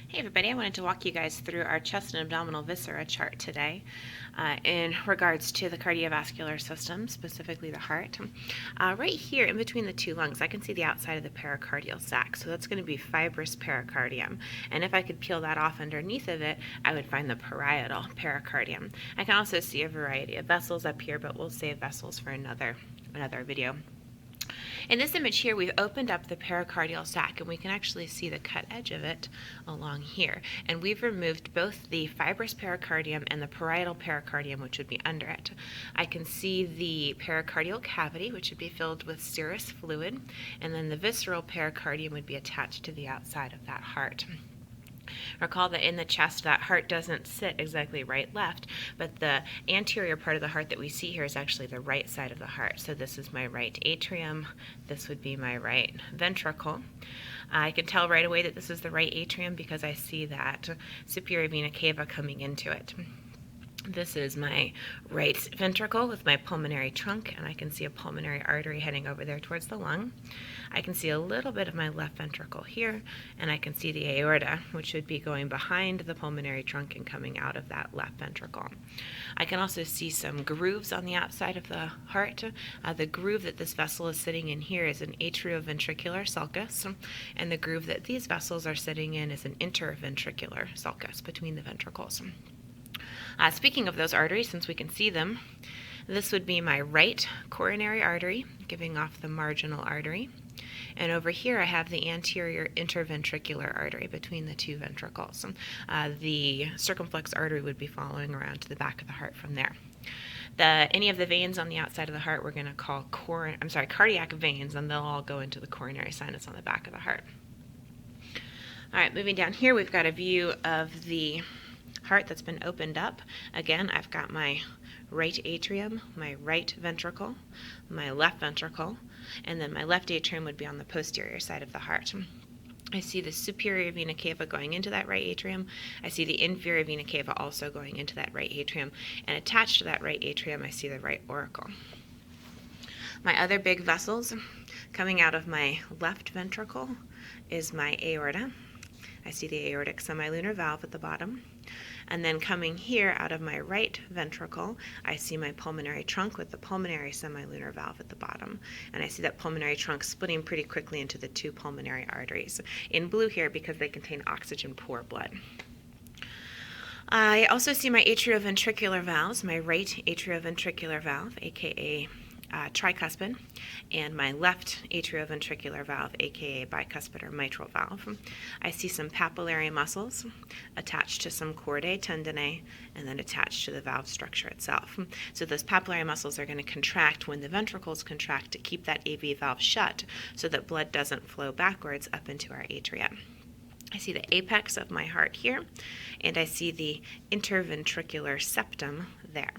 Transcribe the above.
Hey everybody, I wanted to walk you guys through our chest and abdominal viscera chart today in regards to the cardiovascular system, specifically the heart. Right here in between the two lungs, I can see the outside of the pericardial sac, so that's going to be fibrous pericardium. And if I could peel that off underneath of it, I would find the parietal pericardium. I can also see a variety of vessels up here, but we'll save vessels for another video. In this image here, we've opened up the pericardial sac, and we can actually see the cut edge of it along here. And we've removed both the fibrous pericardium and the parietal pericardium, which would be under it. I can see the pericardial cavity, which would be filled with serous fluid, and then the visceral pericardium would be attached to the outside of that heart. Recall that in the chest, that heart doesn't sit exactly right-left, but the anterior part of the heart that we see here is actually the right side of the heart. So this is my right atrium. This would be my right ventricle. I can tell right away that this is the right atrium because I see that superior vena cava coming into it. This is my right ventricle with my pulmonary trunk, and I can see a pulmonary artery heading over there towards the lung. I can see a little bit of my left ventricle here, and I can see the aorta, which would be going behind the pulmonary trunk and coming out of that left ventricle. I can also see some grooves on the outside of the heart. The groove that this vessel is sitting in here is an atrioventricular sulcus, and the groove that these vessels are sitting in is an interventricular sulcus between the ventricles. Speaking of those arteries, since we can see them, this would be my right coronary artery, giving off the marginal artery. And over here I have the anterior interventricular artery between the two ventricles. The circumflex artery would be following around to the back of the heart from there. Any of the veins on the outside of the heart we're going to call cardiac veins, and they'll all go into the coronary sinus on the back of the heart. All right, moving down here, we've got a view of the heart that's been opened up. Again, I've got my right atrium, my right ventricle, my left ventricle, and then my left atrium would be on the posterior side of the heart. I see the superior vena cava going into that right atrium. I see the inferior vena cava also going into that right atrium, and attached to that right atrium I see the right auricle. My other big vessels coming out of my left ventricle is my aorta. I see the aortic semilunar valve at the bottom. And then coming here out of my right ventricle, I see my pulmonary trunk with the pulmonary semilunar valve at the bottom. And I see that pulmonary trunk splitting pretty quickly into the two pulmonary arteries. In blue here because they contain oxygen-poor blood. I also see my atrioventricular valves, my right atrioventricular valve, aka tricuspid, and my left atrioventricular valve, aka bicuspid or mitral valve. I see some papillary muscles attached to some chordae, tendonae, and then attached to the valve structure itself. So those papillary muscles are going to contract when the ventricles contract to keep that AV valve shut so that blood doesn't flow backwards up into our atria. I see the apex of my heart here, and I see the interventricular septum there.